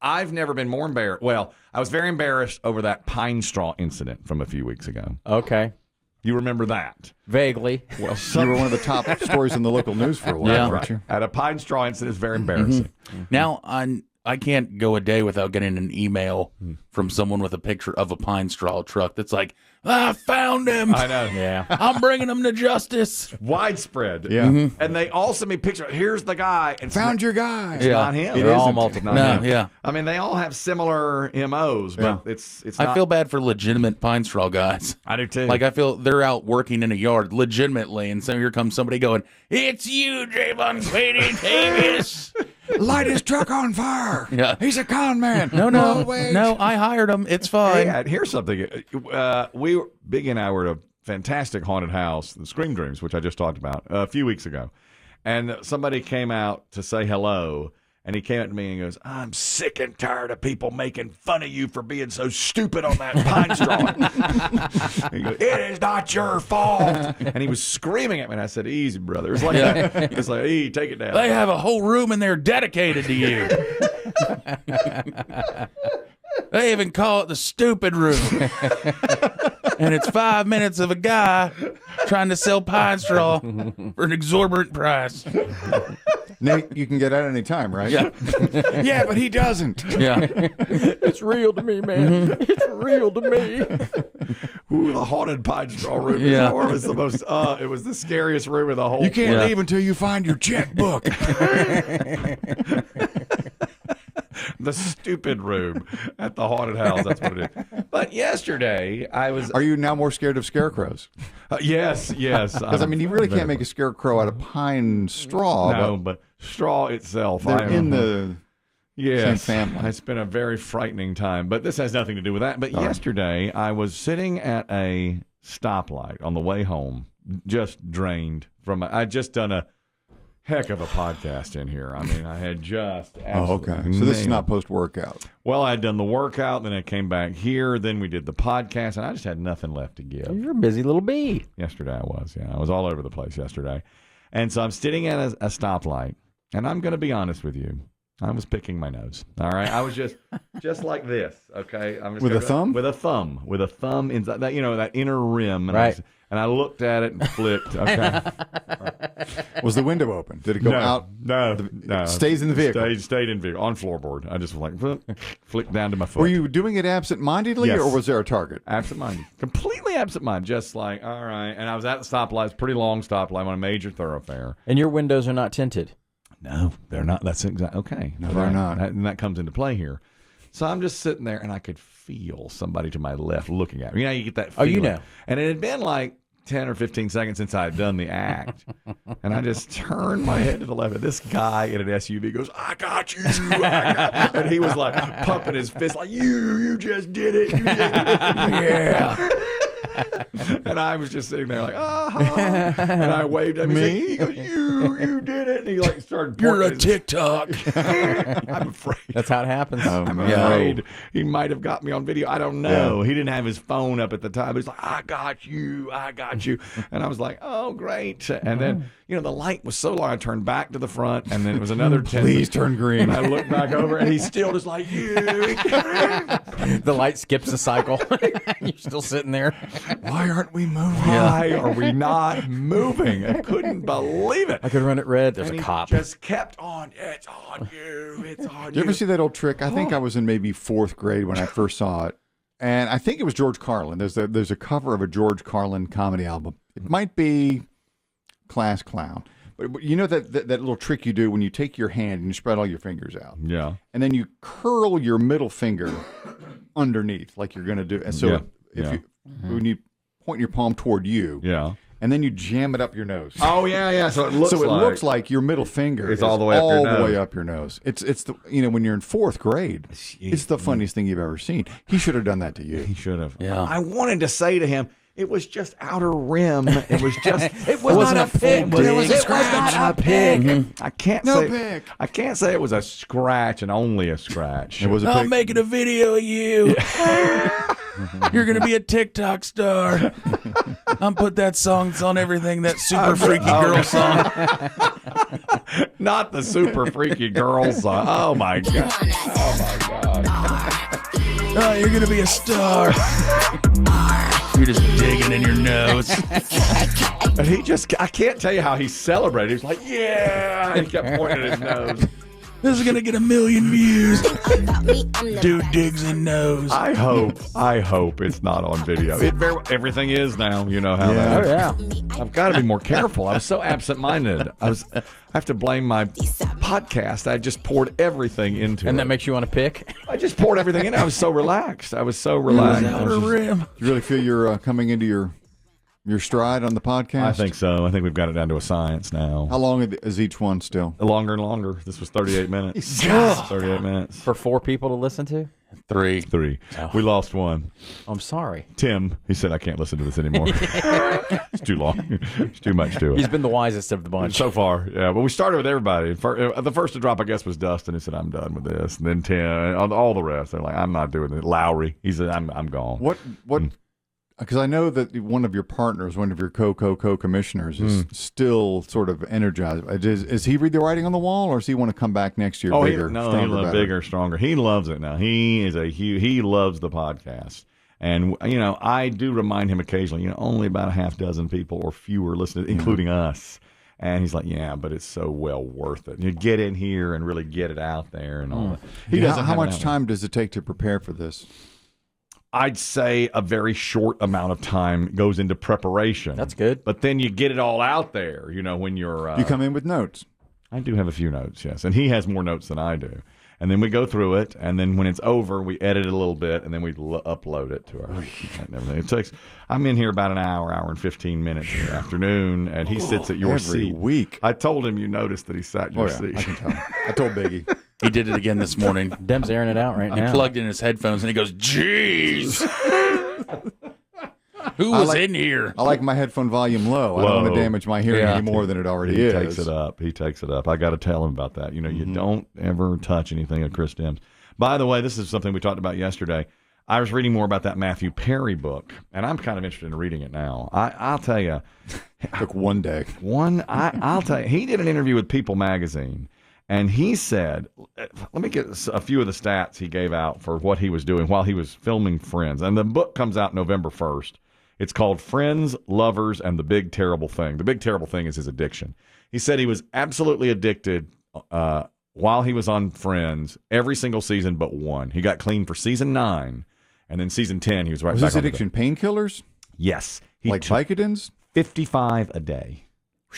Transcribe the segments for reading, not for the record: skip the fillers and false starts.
I've never been more embarrassed. Well, I was very embarrassed over that pine straw incident from a few weeks ago. Okay. You remember that? Vaguely. Well, you were one of the top stories in the local news for a while, weren't you? At a pine straw incident is very embarrassing. Now, I can't go a day without getting an email from someone with a picture of a pine straw truck that's like, I found him. I know. Yeah. I'm bringing him to justice. Widespread. Yeah. And they all send me pictures. Here's the guy. And Found your guy. It's not him. They're all multiple. No, yeah. I mean, they all have similar MOs, but it's not. I feel bad for legitimate pine straw guys. I do too. Like, I feel they're out working in a yard legitimately, and so here comes somebody going, it's you, Javon Quady Davis. Light his truck on fire. Yeah. He's a con man. No, I hired him. It's fine. Hey, here's something. Biggie and I were at a fantastic haunted house, the Scream Dreams, which I just talked about a few weeks ago. And somebody came out to say hello, and he came up to me and goes, I'm sick and tired of people making fun of you for being so stupid on that pine straw. He goes, it is not your fault. And he was screaming at me, and I said, easy, brother. It's like, it's like, hey, take it down. They have a whole room in there dedicated to you. They even call it the stupid room. And it's 5 minutes of a guy trying to sell pine straw for an exorbitant price. Nate, you can get out any time, right? Yeah. Yeah, but he doesn't. Yeah. It's real to me, man. It's real to me. Ooh, the haunted pine straw room. Yeah. It was the most. It was the scariest room of the whole. You can't leave until you find your checkbook. The stupid room at the haunted house. That's what it is. But yesterday, I was. Are you now more scared of scarecrows? Yes. Because, I mean, you really can't make a scarecrow out of pine straw. No, but straw itself. They're in the same Yes, family. it's been a very frightening time, but this has nothing to do with that. But yesterday, I was sitting at a stoplight on the way home, just drained from. I'd just done a heck of a podcast in here. I mean, I had just. Oh, okay. So this is not post-workout. Well, I'd done the workout, then I came back here, then we did the podcast, and I just had nothing left to give. You're a busy little bee. Yesterday I was, I was all over the place yesterday. And so I'm sitting at a stoplight, and I'm going to be honest with you. I was picking my nose. All right, I was just like this. Okay, I'm just with a thumb. With a thumb inside that, that inner rim. And Right. I looked at it and flipped. Okay. Was the window open? Did it go out? No. It stays in the vehicle. Stayed in vehicle on floorboard. I just was like flicked down to my foot. Were you doing it absent-mindedly, Yes. or was there a target? Absent-minded. Completely absent-minded. Just like, all right. And I was at the stoplight. It's a pretty long stoplight on a major thoroughfare. And your windows are not tinted. No, they're not. That's exactly okay. No, they're not. And that comes into play here. So I'm just sitting there, and I could feel somebody to my left looking at me. You get that feeling. Oh, you know. And it had been like 10 or 15 seconds since I had done the act. And I just turned my head to the left, and this guy in an SUV goes, I got you. And he was like pumping his fist like, you just did it. You just did it. Yeah. And I was just sitting there like, and I waved at him. He goes, you did it. And he like started. You're a TikTok. I'm afraid. That's how it happens. I'm afraid he might have got me on video. I don't know. He didn't have his phone up at the time. He's like, I got you. And I was like, oh, great. And then, the light was so long, I turned back to the front, and then it was another 10. Please turn green. And I looked back over, and he's still just like, you. The light skips a cycle. You're still sitting there. Why aren't we moving? Why are we not moving? I couldn't believe it. I could run it red. There's And a he cop. just kept on. It's on you. It's on Do you ever see that old trick? I think I was in maybe fourth grade when I first saw it. And I think it was George Carlin. There's a cover of a George Carlin comedy album. It might be Class Clown. But you know that little trick you do when you take your hand and you spread all your fingers out. Yeah. And then you curl your middle finger underneath like you're going to do. And so when you point your palm toward you, and then you jam it up your nose. Oh, yeah. So it looks like your middle finger is all the way up your nose. way up your nose. It's the when you're in fourth grade, it's the funniest thing you've ever seen. He should have done that to you. He should have. Yeah. I wanted to say to him, it was just outer rim. It was just. It wasn't a pick. It was a scratch. Not a pick. I can't say. I can't say it was a scratch and only a scratch. It was a I'm pick. making a video of you. You're going to be a TikTok star. I'm put that song on everything, that super freaky girl song. Not the super freaky girl song. Oh my god. Oh, you're gonna be a star. You're just digging in your nose. And I can't tell you how he celebrated. He was like, yeah. And he kept pointing at his nose. This is gonna get 1 million views. Dude digs in nose. I hope it's not on video. Everything is now. You know how Yeah. that is. Oh, yeah. I've got to be more careful. I was so absent-minded. I have to blame my podcast. I just poured everything into And it. that makes you want to pick? I just poured everything in. I was so relaxed. I was so relaxed. Outer rim. You really feel you're coming into your stride on the podcast? I think so. I think we've got it down to a science now. How long is each one still? Longer and longer. This was 38 minutes. 38 minutes. For 4 people to listen to? 3. 3. Oh. We lost one. I'm sorry. Tim, he said, I can't listen to this anymore. It's too long. It's too much to it. He's been the wisest of the bunch. So far, yeah. But we started with everybody. The first to drop, I guess, was Dustin. He said, I'm done with this. And then Tim, and all the rest. They're like, I'm not doing it. Lowry, he said, I'm gone. What? Because I know that one of your partners, one of your co-commissioners, is still sort of energized. Is he read the writing on the wall, or does he want to come back next year bigger, stronger, he loves better? bigger, stronger. He loves it now. He loves the podcast. And, I do remind him occasionally, only about a half dozen people or fewer listen, including us. And he's like, yeah, but it's so well worth it. You get in here and really get it out there and all that. He doesn't. How much time does it take to prepare for this? I'd say a very short amount of time goes into preparation. That's good. But then you get it all out there, when you're... You come in with notes. I do have a few notes, yes. And he has more notes than I do. And then we go through it, and then when it's over, we edit it a little bit, and then we upload it to our... and everything. It takes... I'm in here about an hour and 15 minutes in the afternoon, and he sits at your every seat. week. I told him you noticed that he sat in your seat. I can tell. I told Biggie. He did it again this morning. Demm's airing it out right He now. plugged in his headphones and he goes, "Jeez, who was in here?" I like my headphone volume low. I don't want to damage my hearing any more than it already He is. takes it up. He takes it up. I got to tell him about that. You don't ever touch anything of Chris Demm's. By the way, this is something we talked about yesterday. I was reading more about that Matthew Perry book, and I'm kind of interested in reading it now. I'll tell you. Took one day. I'll tell you. He did an interview with People magazine, and he said, let me get a few of the stats he gave out for what he was doing while he was filming Friends. And the book comes out November 1st. It's called Friends, Lovers, and the Big Terrible Thing. The big terrible thing is his addiction. He said he was absolutely addicted while he was on Friends every single season but one. He got clean for season 9, and then season 10 he was right Was back his on the addiction painkillers? Yes. He Like took Vicodins? 55 a day.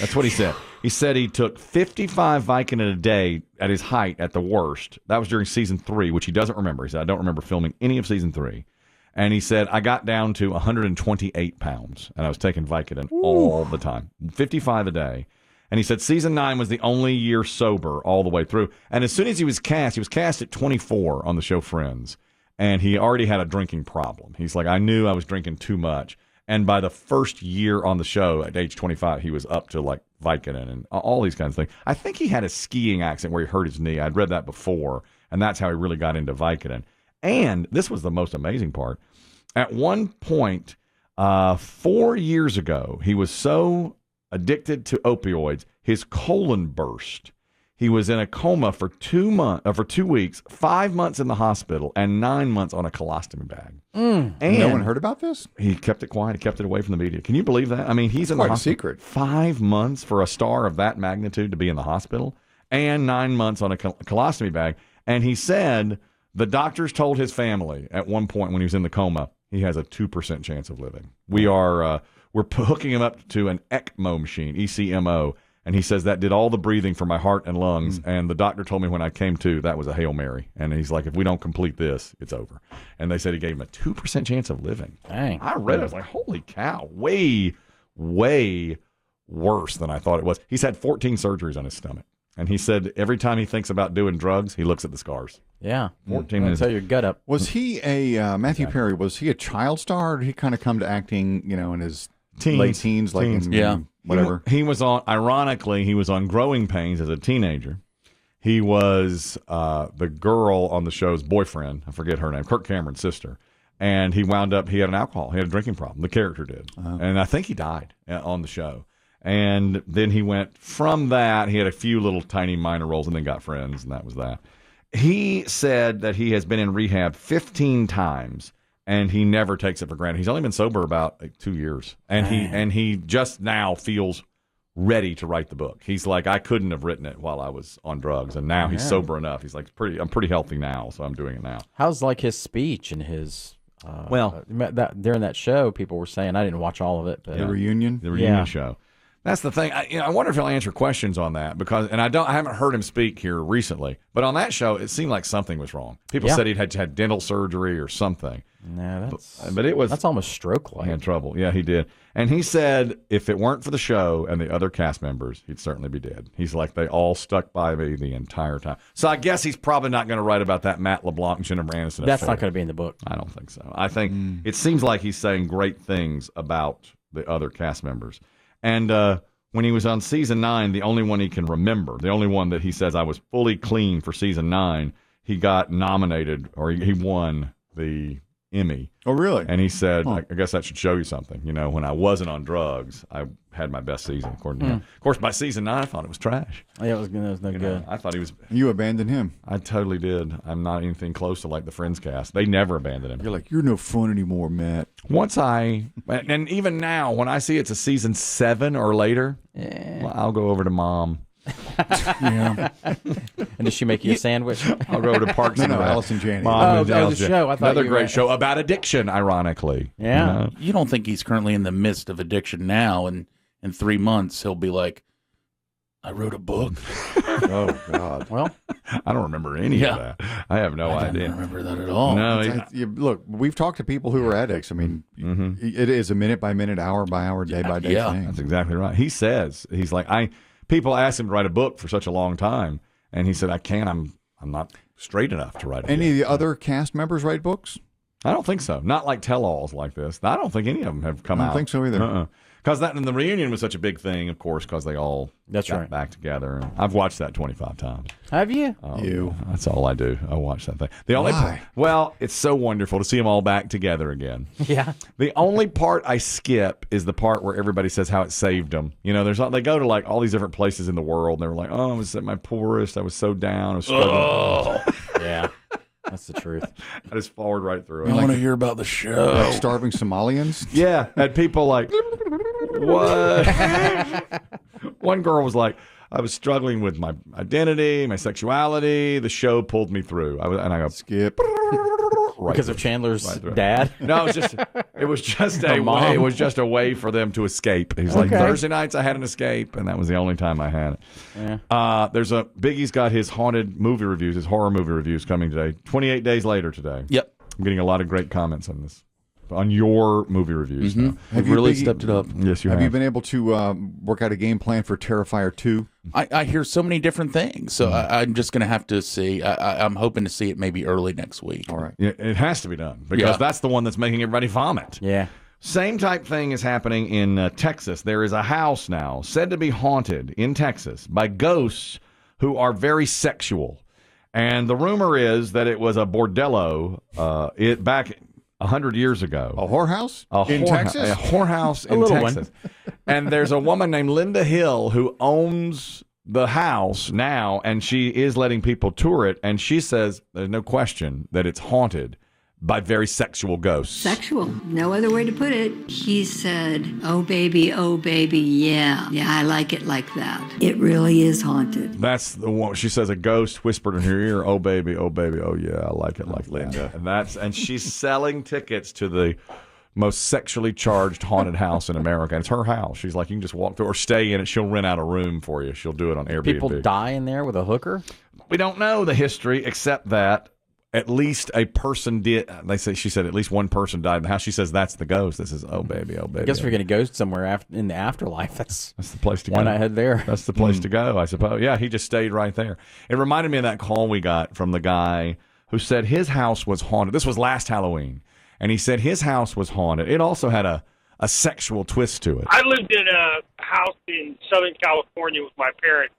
That's what he said. He said he took 55 Vicodin a day at his height at the worst. That was during season 3, which he doesn't remember. He said, I don't remember filming any of season 3. And he said, I got down to 128 pounds, and I was taking Vicodin all the time, 55 a day. And he said season 9 was the only year sober all the way through. And as soon as he was cast at 24 on the show Friends, and he already had a drinking problem. He's like, I knew I was drinking too much. And by the first year on the show, at age 25, he was up to like Vicodin and all these kinds of things. I think he had a skiing accident where he hurt his knee. I'd read that before, and that's how he really got into Vicodin. And this was the most amazing part. At one point, 4 years ago, he was so addicted to opioids, his colon burst. He was in a coma for 2 weeks, 5 months in the hospital, and 9 months on a colostomy bag. And No one heard about this? he kept it quiet. He kept it away from the media. Can you believe that? I mean, he's in the Quite a hospital. secret. 5 months for a star of that magnitude to be in the hospital, and 9 months on a colostomy bag. And he said the doctors told his family at one point when he was in the coma, he has a 2% chance of living. We're hooking him up to an ECMO machine, ECMO. And he says that did all the breathing for my heart and lungs. And the doctor told me when I came to, that was a Hail Mary. And he's like, if we don't complete this, it's over. And they said he gave him a 2% chance of living. Dang. I read it. I was like, holy cow. Way, way worse than I thought it was. He's had 14 surgeries on his stomach. And he said every time he thinks about doing drugs, he looks at the scars. Yeah. 14 I'll minutes. tell your gut up. Was he Matthew Perry, was he a child star, or did he kind of come to acting, in his late teens, like in Yeah. whatever? He was on, ironically, he was on Growing Pains as a teenager. He was the girl on the show's boyfriend. I forget her name, Kirk Cameron's sister. And he wound up, he had an drinking problem. The character did. And I think he died on the show. And then he went from that. He had a few little tiny minor roles and then got Friends, and that was that. He said that he has been in rehab 15 times, and he never takes it for granted. He's only been sober about 2 years, and he just now feels ready to write the book. He's like, I couldn't have written it while I was on drugs, and now he's sober enough. He's like, I'm pretty healthy now, so I'm doing it now. How's like his speech and his during that show? People were saying, I didn't watch all of it, but The reunion show. That's the thing. I wonder if he'll answer questions on that I haven't heard him speak here recently. But on that show, it seemed like something was wrong. People said he'd had dental surgery or something. No, that's almost stroke-like. He had trouble. Yeah, he did. And he said if it weren't for the show and the other cast members, he'd certainly be dead. He's like, they all stuck by me the entire time. So I guess he's probably not going to write about that Matt LeBlanc and Jennifer Aniston. That's not going to be in the book. I don't think so. I think it seems like he's saying great things about the other cast members. And when he was on season 9, the only one he can remember, the only one that he says I was fully clean for season 9, he got nominated or he won the Emmy. Oh, really? And he said, I guess that should show you something. When I wasn't on drugs, I had my best season, according to him. Of course, by season 9, I thought it was trash. Yeah, it was no good. I thought he was... You abandoned him. I totally did. I'm not anything close to like the Friends cast. They never abandoned him. You're like, you're no fun anymore, Matt. And even now, when I see it's a season 7 or later, I'll go over to Mom. Yeah. And does she make you a sandwich? I'll go over to Parks and Rec. Allison Janney. Mom and the Allison show. I thought Another you great were- show about addiction, ironically. Yeah. You don't think he's currently in the midst of addiction now, and in 3 months he'll be like, I wrote a book. Oh, God. Well, I don't remember any of that. I have no I idea. don't remember that at all. No, Look, we've talked to people who are addicts. I mean, it is a minute by minute, hour by hour, day by day thing. that's exactly right. He says, he's like, people asked him to write a book for such a long time, and he said, I can't. I'm not straight enough to write it. Any of the other cast members write books? I don't think so. Not like tell-alls like this. I don't think any of them have come out. I don't think so either. Because and the reunion was such a big thing, of course, because they all got back together. I've watched that 25 times. have you? You. That's all I do. I watch that thing. Why? Well, it's so wonderful to see them all back together again. Yeah. The only part I skip is the part where everybody says how it saved them. They go to like all these different places in the world. And they were like, I was at my poorest. I was so down. I was struggling. Yeah. That's the truth. I just followed right through I it. want to hear about the show. Like starving Somalians? Yeah, and people like, what? One girl was like, I was struggling with my identity, my sexuality. The show pulled me through. I go, Skip. right Because through. of Chandler's Right through. dad? No, it was just a mom. way. It was just a way for them to escape. He's like, Thursday nights I had an escape, and that was the only time I had it. Yeah. Biggie's got his haunted movie reviews, his horror movie reviews coming today. 28 days later today. Yep. I'm getting a lot of great comments on this, on your movie reviews. Now. Have you, really Biggie? stepped it up. Yes, you have. Have you been able to work out a game plan for Terrifier 2? I hear so many different things, so I'm just going to have to see. I'm hoping to see it maybe early next week. All right. Yeah, it has to be done because that's the one that's making everybody vomit. Yeah. Same type thing is happening in Texas. There is a house now said to be haunted in Texas by ghosts who are very sexual. And the rumor is that it was a bordello back 100 years ago. A whorehouse? In Texas? A whorehouse in little Texas. And there's a woman named Linda Hill who owns the house now, and she is letting people tour it. And she says there's no question that it's haunted by very sexual ghosts. Sexual. No other way to put it. He said, oh baby, yeah. Yeah, I like it like that. It really is haunted. That's the one. She says a ghost whispered in her ear, oh baby, oh yeah, I like it like that. And she's selling tickets to the most sexually charged haunted house in America. And it's her house. She's like, you can just walk through or stay in it. She'll rent out a room for you. She'll do it on Airbnb. People die in there with a hooker? We don't know the history except that at least a person did. She said at least one person died in the house. She says that's the ghost. This is oh baby. I guess if you're going to go somewhere in the afterlife, that's the place to go. Why not head there? That's the place to go, I suppose. Yeah, he just stayed right there. It reminded me of that call we got from the guy who said his house was haunted. This was last Halloween, and he said his house was haunted. It also had a sexual twist to it. I lived in a house in Southern California with my parents.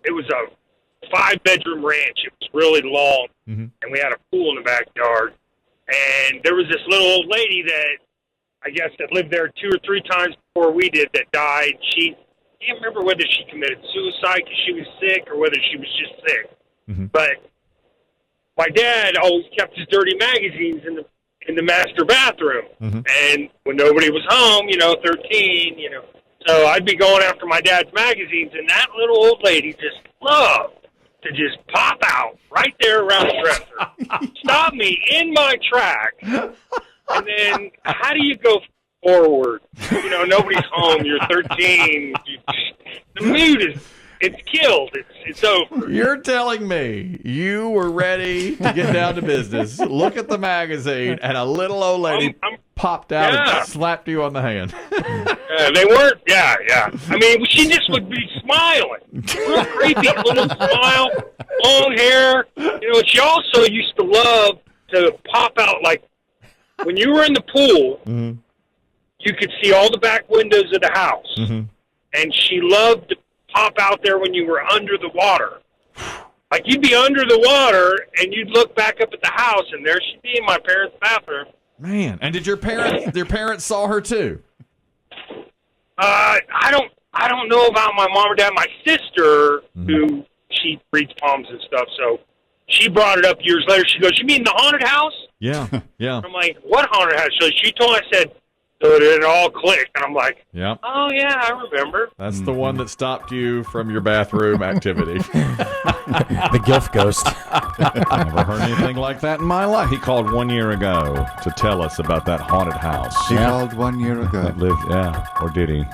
It was a 5-bedroom ranch. It was really long, and we had a pool in the backyard. And there was this little old lady that I guess, that lived there 2 or 3 times before we did that died. I can't remember whether she committed suicide because she was sick or whether she was just sick. Mm-hmm. But my dad always kept his dirty magazines in the master bathroom. Mm-hmm. And when nobody was home, 13, so I'd be going after my dad's magazines, and that little old lady just loved to just pop out right there around the dresser, stop me in my track, and then how do you go forward? Nobody's home. You're 13. The mood it's killed. It's over. You're telling me you were ready to get down to business, look at the magazine, and a little old lady popped out and slapped you on the hand. They weren't. Yeah. I mean, she just would be smiling. Real creepy little smile, long hair. She also used to love to pop out, like when you were in the pool, mm-hmm. you could see all the back windows of the house. Mm-hmm. And she loved to pop out there when you were under the water. Like, you'd be under the water, and you'd look back up at the house, and there she'd be in my parents' bathroom. Man, and did your parents saw her too? I don't know about my mom or dad. My sister, who she reads palms and stuff, so she brought it up years later. She goes, "You mean the haunted house?" Yeah. I'm like, "What haunted house?" So she told me, I said, so it all clicked, and I'm like, "Yeah, oh yeah, I remember." That's the one that stopped you from your bathroom activity. The Gilf ghost. Never heard anything like that in my life. He called 1 year ago to tell us about that haunted house. He called 1 year ago. That lived, or did he?